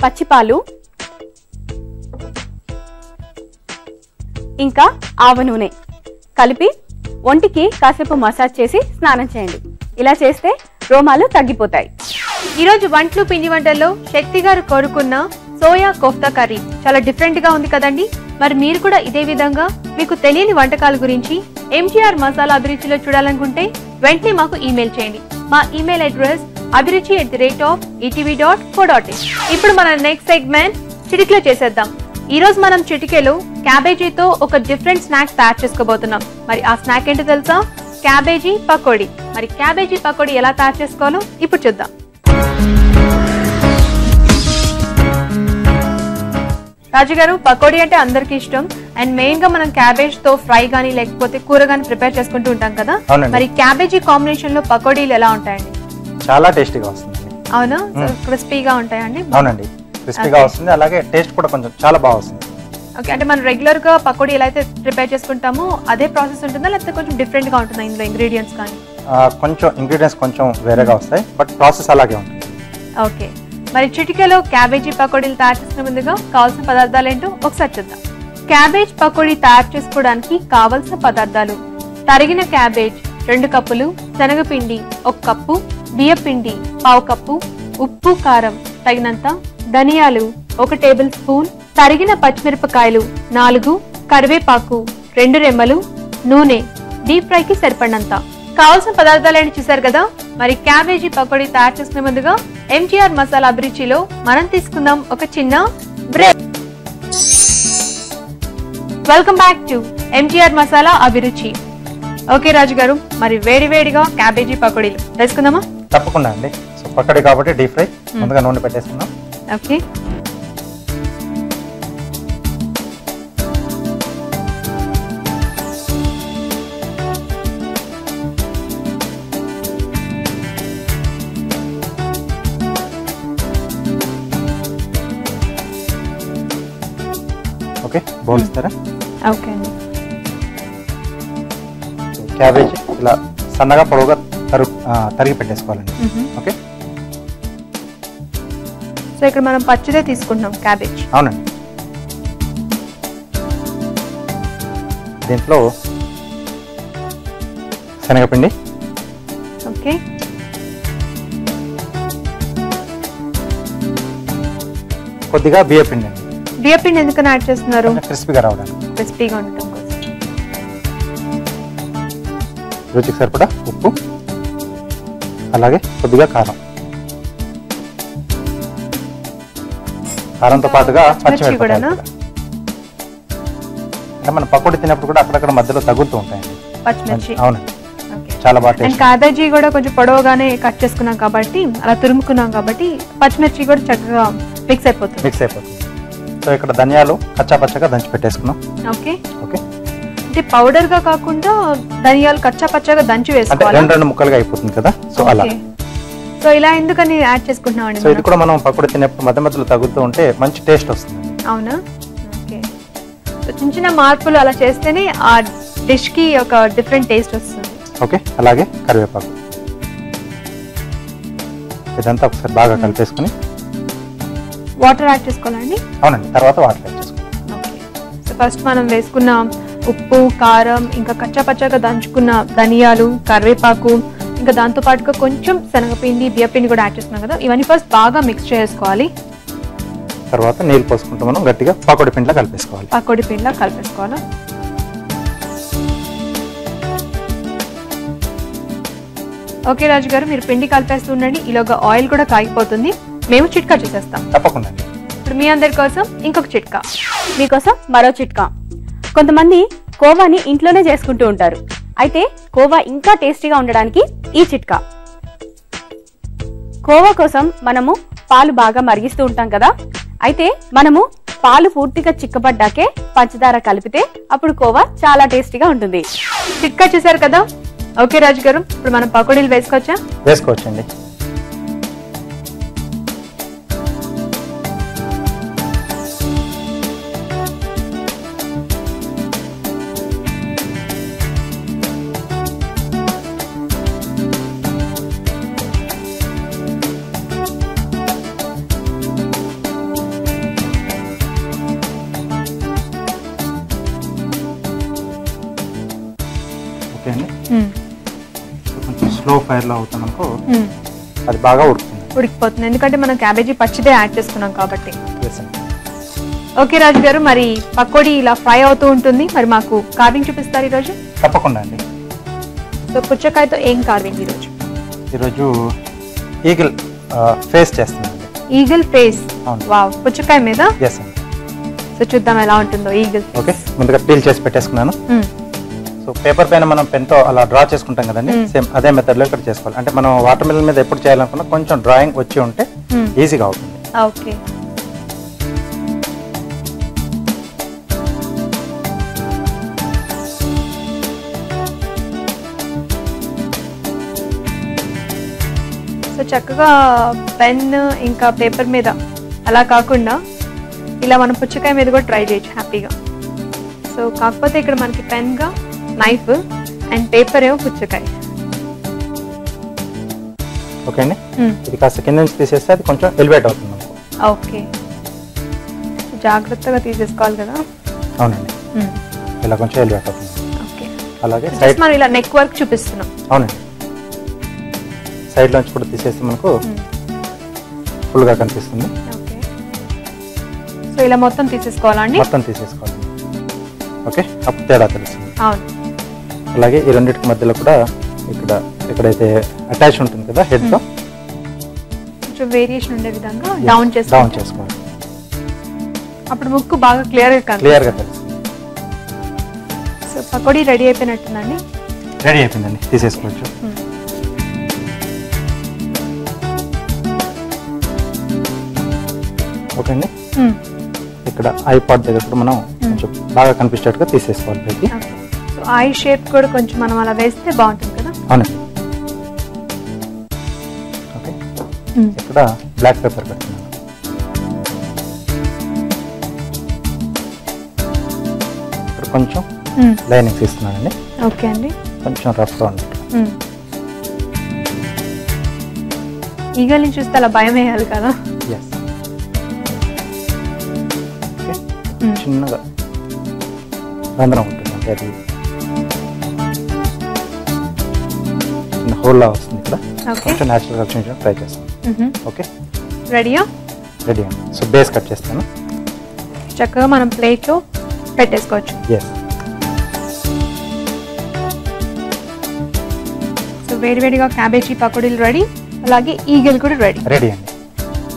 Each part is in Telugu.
పచ్చిపాలు, ఇంకా ఆవ నూనె కలిపి ఒంటికి కాసేపు మసాజ్ చేసి స్నానం చేయండి. ఇలా చేస్తే రోమాలు తగ్గిపోతాయి. ఈరోజు వంటలు పిండి వంటల్లో శక్తి గారు కోరుకున్న సోయా కోఫ్తా కర్రీ చాలా డిఫరెంట్ గా ఉంది కదండి. మరి మీరు కూడా ఇదే విధంగా మీకు తెలియని వంటకాల గురించి ఎంజీఆర్ మసాలా అభిరుచిలో చూడాలనుకుంటే వెంటనే మాకు ఈమెయిల్ చేయండి. మా ఈమెయిల్ అడ్రస్ abhiruchi@etv.co.in. ఇప్పుడు మన నెక్స్ట్ సెగ్మెంట్ చిటికలో చేసేద్దాం. ఈ రోజు మనం చిటికెలో క్యాబేజీతో ఒక డిఫరెంట్ స్నాక్స్ తయారు చేసుకోబోతున్నాం. మరి ఆ స్నాక్ ఏంటో తెలుసా? క్యాబేజీ పకోడీ. మరి క్యాబేజీ పకోడీ ఎలా తయారు చేసుకోవాలో ఇప్పుడు చూద్దాం. రాజు గారు, పకోడీ అంటే అందరికి ఇష్టం అండ్ మెయిన్ గా మనం క్యాబేజ్ తో ఫ్రై గానీ లేకపోతే కూర గానీ ప్రిపేర్ చేసుకుంటూ ఉంటాం కదా. మరి క్యాబేజీ కాంబినేషన్ లో పకోడీలు ఎలా ఉంటాయండి? చాలా టేస్టీగా వస్తుంది. అవునా? క్రిస్పీగా ఉంటాయండి? అవునండి, క్రిస్పీగా వస్తుంది. అలాగే టేస్ట్ కూడా కొంచెం చాలా బాగా వస్తుంది. ఓకే, అంటే మనం రెగ్యులర్ గా పకోడీ ఎలా అయితే ప్రిపేర్ చేసుకుంటామో అదే ప్రాసెస్ ఉంటుందా లేకపోతే కొంచెం డిఫరెంట్ గా ఉంటుందా ఇందులో ఇంగ్రీడియంట్స్ కానీ? కొంచెం ఇంగ్రీడియంట్స్ కొంచెం వేరేగా వస్తాయి, బట్ ప్రాసెస్ అలాగే ఉంటుంది. ఓకే, మరి చిటికెలో క్యాబేజీ పకోడీలు తయారు చేసిన ముందుగా కావాల్సిన పదార్థాలు ఏంటో ఒకసారి చూద్దాం. క్యాబేజ్ పకోడీ తయారు చేసుకోవడానికి కావలసిన పదార్థాలు: తరిగిన క్యాబేజ్ 2 కప్పులు, శనగపిండి 1 కప్పు, బియ్యపిండి 1/2 కప్పు, ఉప్పు కారం తగినంత, ధనియాలు 1 టేబుల్ స్పూన్, తరిగిన పచ్చిమిరపకాయలు 4, కరివేపాకు 2 రెమ్మలు, నూనె డీప్ ఫ్రైకి సరిపడినంత. కావాల్సిన పదార్థాలు ఏంటి చూసారు కదా. మరి క్యాబేజీ పకోడీ తయారు చేసిన ముందుగా ఎంజీఆర్ మసాలా అభిరుచిలో మనం తీసుకుందాం ఒక చిన్న break. Welcome back to MGR masala అభిరుచి. ఓకే రాజు గారు, మరి వేడి వేడిగా క్యాబేజీ పకోడీలు వేసుకుందామా? తప్పకుండా అండి. సో పకోడీ కాబట్టి డీప్ ఫ్రై ముందుగా నూనె పెట్టేసుకుందాం. ఓకే, ఓకే, బౌల్ ఇస్తారా? ఓకే అండి. క్యాబేజ్ ఇలా సన్నగా పొడవుగా తరిగి పెట్టేసుకోవాలండి. ఓకే, సో ఇక్కడ మనం పచ్చిదే తీసుకుంటున్నాం క్యాబేజ్. అవునండి. దీంట్లో శనగపిండి, ఓకే, కొద్దిగా బియ్యపిండి అండి. బియ్యపిండి ఎందుకని యాడ్ చేస్తున్నారు? క్రిస్పీగా రావడానికి, క్రిస్పీగా ఉండటం కోసం. రుచికి సరిపడా ఉప్పు, అలాగే కొద్దిగా కారం, కారంతో పాటుగా పచ్చిమిరపకాయలు. అంటే మనం పకోడీ తిన్నప్పుడు కూడా అక్కడక్కడ మధ్యలో తగులుతూ ఉంటాయండి పచ్చిమిర్చి. అవునండి, చాలా బాగా. అండ్ క్యాబేజీ కూడా కొంచెం పొడవుగానే కట్ చేసుకున్నాం కాబట్టి, అలా తురుముకున్నాం కాబట్టి పచ్చిమిర్చి కూడా చక్కగా మిక్స్ అయిపోతుంది. సో ఇక్కడ ధనియాలు కచ్చా పచ్చగా దంచి పెట్టేసుకున్నాం. ఓకే ఓకే, అంటే పౌడర్ గా కాకుండా ధనియాలు కచ్చా పచ్చగా దంచి వేసుకోవాలి. 2 ముక్కలుగా అయిపోతుంది కదా. సో అలా. సో ఇలా ఎందుకని యాడ్ చేసుకుంటున్నామండి? సో ఇది కూడా మనం పకోడీ తినేప్పుడు మధ్య మధ్యలో తగులుతూ ఉంటే మంచి టేస్ట్ వస్తుంది. అవునా? ఓకే, సో చిన్న చిన్న మార్పులు అలా చేస్తేనే ఆ డిష్ కి ఒక డిఫరెంట్ టేస్ట్ వస్తుంది. ఓకే, అలాగే కరివేపాకు. ఇదంతా ఒకసారి బాగా కలిపేసుకుని వాటర్ యాడ్ చేసుకోవాలండి. అవునండి, తర్వాత వాటర్ యాడ్ చేసుకోవాలి. ఓకే, సో ఫస్ట్ మనం వేసుకున్న ఉప్పు, కారం, ఇంకా కచ్చా పచ్చగా దంచుకున్న ధనియాలు, కరివేపాకు, ఇంకా దాంతో పాటుగా కొంచెం శనగపిండి, బియ్యపిండి కూడా యాడ్ చేస్తున్నాం కదా. ఇవన్నీ ఫస్ట్ బాగా మిక్స్ చేసుకోవాలి. తర్వాత నీళ్ళు పోసుకుంటూ మనం గట్టిగా పకోడీ పిండిలా కలిపేసుకోవాలి. పకోడీ పిండిలా కలిపేసుకోవాలి. ఓకే రాజు గారు, మీరు పిండి కలిపేస్తూ ఉండండి. ఈలోగా ఆయిల్ కూడా కాగిపోతుంది. మేము చిట్కా చేసేస్తాం. తప్పకుండా. ఇప్పుడు మీ అందరి కోసం ఇంకొక చిట్కా. మీకోసం మరో చిట్కా. కొంతమంది కోవాని ఇంట్లోనే చేసుకుంటూ ఉంటారు. అయితే కోవా ఇంకా టేస్టీగా ఉండడానికి ఈ చిట్కా. కోవా కోసం మనము పాలు బాగా మరిగిస్తూ ఉంటాం కదా. అయితే మనము పాలు పూర్తిగా చిక్కబడ్డాకే పంచదార కలిపితే అప్పుడు కోవా చాలా టేస్టీగా ఉంటుంది. చిట్కా చూసారు కదా. ఓకే రాజు గారు, ఇప్పుడు మనం పకోడీలు వేసుకోవచ్చండి. ఫైర్లో అవుతాం అనుకో అది బాగా ఉడికిపోతుంది, ఎందుకంటే మనం క్యాబేజీ పచ్చిదే యాడ్ చేసుకున్నాం కాబట్టి. ఎస్ అండి. ఓకే రాజు గారు, మరి పకోడీ ఇలా ఫ్రై అవుతూ ఉంటుంది, మరి మాకు కార్వింగ్ చూపిస్తారు ఈరోజు? తప్పకుండా అండి. సో పుచ్చకాయతో ఏం కార్వింగ్ ఈరోజు? ఈరోజు ఈగిల్ ఫేస్ చేస్తున్నానండి. Eagle face. అవును. వావ్, పుచ్చకాయ మీద. ఎస్ అండి. సో చూద్దాం ఎలా ఉంటుందో ఈగిల్. ఓకే, ముందుగా పీల్ చేసి పెట్టేసుకున్నాను. సో పేపర్ పైన మనం పెన్తో అలా డ్రా చేసుకుంటాం కదండి, సేమ్ అదే మెథడ్లో ఇక్కడ చేసుకోవాలి. అంటే మనం వాటర్ మిలన్ మీద ఎప్పుడు చేయాలనుకున్నా కొంచెం డ్రాయింగ్ వచ్చి ఉంటే ఈజీగా అవుతుంది. ఓకే. సో చక్కగా పెన్ ఇంకా పేపర్ మీద అలా కాకుండా ఇలా మనం పుచ్చకాయ మీద కూడా ట్రై చేయొచ్చు హ్యాపీగా. సో కాకపోతే ఇక్కడ మనకి పెన్గా నైఫ్ అండ్ పేపర్ ఏమో పుచ్చకాయ. ఓకే అండి. ఇది కాస్త కింద నుంచి తీసేస్తే అది కొంచెం ఎలివేట్ అవుతుంది. ఓకే, జాగ్రత్తగా తీసేసుకోవాలి కదా. అవునండి, ఇలా కొంచెం ఎలివేట్ అవుతుంది. ఓకే, అలాగే మనం ఇలా నెక్ వర్క్ చూపిస్తున్నాం. అవునండి, సైడ్ లోంచి కూడా తీసేస్తే మనకు ఫుల్ గా కనిపిస్తుంది. ఓకే, సో ఇలా మొత్తం తీసేసుకోవాలండి? మొత్తం తీసేసుకోవాలి. ఓకే, అప్పుడు తేడా తెలుస్తుంది. అవును. అలాగే ఈ రెండింటికి మధ్యలో కూడా ఇక్కడ ఎక్కడైతే అటాచ్ ఉంటుంది కదా హెడ్ తో కొంచెం వేరియేషన్ ఉండే విధంగా డౌన్ చేసుకోవాలి. అప్పుడు ముక్కు బాగా క్లియర్ గా తెలుస్తుంది. సో పకోడీ రెడీ అయిపోయినట్టుందండి. రెడీ అయిపోయిందండి, తీసేసుకోవచ్చు. ఓకే అండి. ఇక్కడ ఐ పార్ట్ దగ్గర కూడా మనం కొంచెం బాగా కనిపించేట్టుగా తీసేసుకోవాలి పైకి. సో ఐ షేప్ కూడా కొంచెం మనం అలా వేస్తే బాగుంటుంది కదా. అవునండి. ఓకే, ఇక్కడ బ్లాక్ పేపర్ పెడుతున్నాను. ఇక్కడ కొంచెం లైనింగ్స్ ఇస్తున్నానండి. ఓకే అండి. కొంచెం రఫ్గా ఉంది. ఈగల్ని చూస్తే అలా భయం వేయాలి కదా. చిన్నగా రంధ్రం ఉంటుంది, అంటే అది చిన్న హోల్లా వస్తుంది ఇక్కడ. కొంచెం న్యాచురల్గా చూపించడం ట్రై చేస్తాను. ఓకే, రెడీయా? రెడీ అండి. సో బేస్ కట్ చేస్తాను. చక్కగా మనం ప్లేట్లో పెట్టేసుకోవచ్చు. ఎస్. సో వేడివేడిగా క్యాబేజీ పకోడీలు రెడీ, అలాగే ఈగల్ కూడా రెడీ. రెడీ అండి.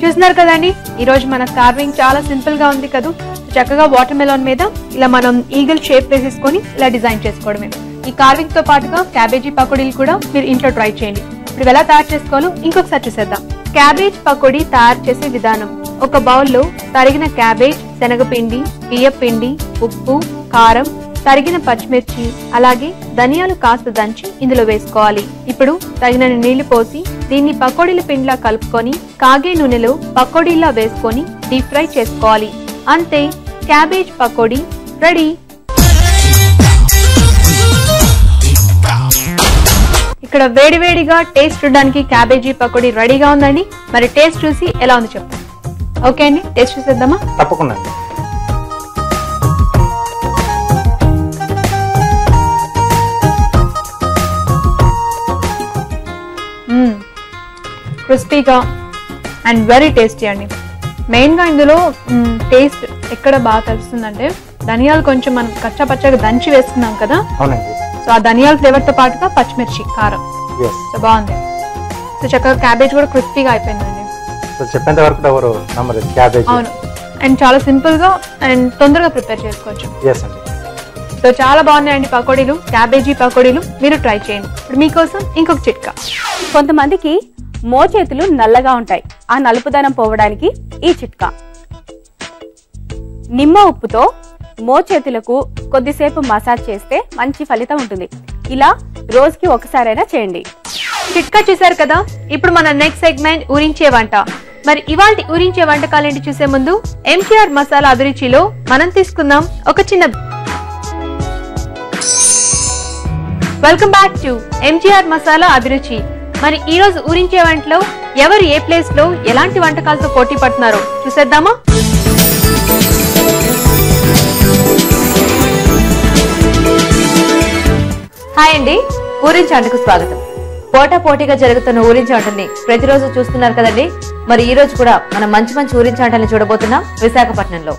చూస్తున్నారు కదండి, ఈరోజు మన కార్వింగ్ చాలా సింపుల్ గా ఉంది కదా. చక్కగా వాటర్ మెలాన్ మీద ఇలా మనం ఈగల్ షేప్ వేసేసుకొని ఇలా డిజైన్ చేసుకోవడమే. ఈ కార్వింగ్ తో పాటుగా క్యాబేజీ పకోడీలు కూడా మీరు ఇంట్లో ట్రై చేయండి. ఇప్పుడు ఎలా తయారు చేసుకోవాలో ఇంకొకసారి చూసేద్దాం. క్యాబేజ్ పకోడీ తయారు చేసే విధానం: ఒక బౌల్లో తరిగిన క్యాబేజ్, శనగపిండి, బియ్యపిండి, ఉప్పు, కారం, తరిగిన పచ్చిమిర్చి, అలాగే ధనియాలు కాస్త దంచి ఇందులో వేసుకోవాలి. ఇప్పుడు తగినన్ని నీళ్లు పోసి దీన్ని పకోడీల పిండిలా కలుపుకొని కాగే నూనెలో పకోడీలా వేసుకొని డీప్ ఫ్రై చేసుకోవాలి. అంతే, క్యాబేజ్ పకోడీ రెడీ. ఇక్కడ వేడివేడిగా టేస్ట్ చూడడానికి క్యాబేజీ పకోడీ రెడీగా ఉందండి. మరి టేస్ట్ చూసి ఎలా ఉంది చెప్తాను. ఓకే అండి, టేస్ట్ చూసేద్దామా? తప్పకుండా. క్రిస్పీగా అండ్ వెరీ టేస్టీ అండి. మెయిన్గా ఇందులో టేస్ట్ ఎక్కడ బాగా తెలుస్తుందంటే ధనియాలు కొంచెం మనం కచ్చా పచ్చగా దంచి వేసుకున్నాం కదా. సో ఆ ధనియాల ఫ్లేవర్తో పాటుగా పచ్చిమిర్చి, కారం, సో బాగుంది. సో చక్కగా క్యాబేజ్ కూడా క్రిస్పీగా అయిపోయిందండి. చెప్పేంత వరకు ఎవరు నమ్మరు క్యాబేజ్. అవును, అండ్ చాలా సింపుల్ గా అండ్ తొందరగా ప్రిపేర్ చేసుకోవచ్చు. సో చాలా బాగున్నాయండి పకోడీలు, క్యాబేజీ పకోడీలు. మీరు ట్రై చేయండి. ఇప్పుడు మీకోసం ఇంకొక చిట్కా. కొంతమందికి మోచేతులు నల్లగా ఉంటాయి. ఆ నలుపుదనం పోవడానికి ఈ చిట్కా: నిమ్మ ఉప్పుతో మోచేతులకు కొద్దిసేపు మసాజ్ చేస్తే మంచి ఫలితం ఉంటుంది. ఇలా రోజుకి ఒకసారైనా చేయండి. చిట్కా చూసారు కదా. ఇప్పుడు మన నెక్స్ట్ సెగ్మెంట్ ఊరించే వంట. మరి ఇవాల్టి ఊరించే వంటకాలేంటి చూసే ముందు ఎంజీఆర్ మసాలా అభిరుచిలో మనం తీసుకుందాం ఒక చిన్న. Welcome back to MGR masala అభిరుచి. మరి ఈ రోజు ఊరించే వంటలో ఎవరు ఏ ప్లేస్ లో ఎలాంటి వంటకాలతో పోటీ పడుతున్నారో చూసేద్దామా? హాయ్ అండి, ఊరించే వంటకు స్వాగతం. పోటాపోటీగా జరుగుతున్న ఊరించి వంటల్ని ప్రతిరోజు చూస్తున్నారు కదండి. మరి ఈ రోజు కూడా మనం మంచి మంచి ఊరించి వంటల్ని చూడబోతున్నాం విశాఖపట్నంలో.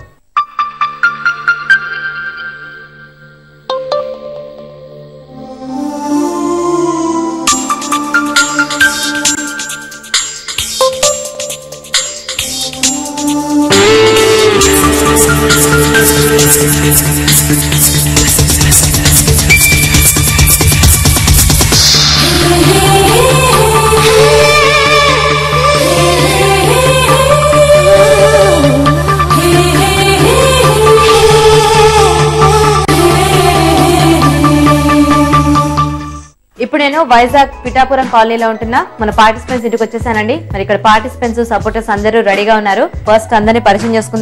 ఇప్పుడు నేను వైజాగ్ పిఠాపురం కాలనీలో ఉంటున్నా మన పార్టిసిపెంట్స్ ఇంటికి వచ్చేసానండి. మరి ఇక్కడ పార్టిసిపెంట్స్ సపోర్టర్స్ అందరూ రెడీగా ఉన్నారు. ఫస్ట్ అందరినీ పరిచయం చేసుకుందాం.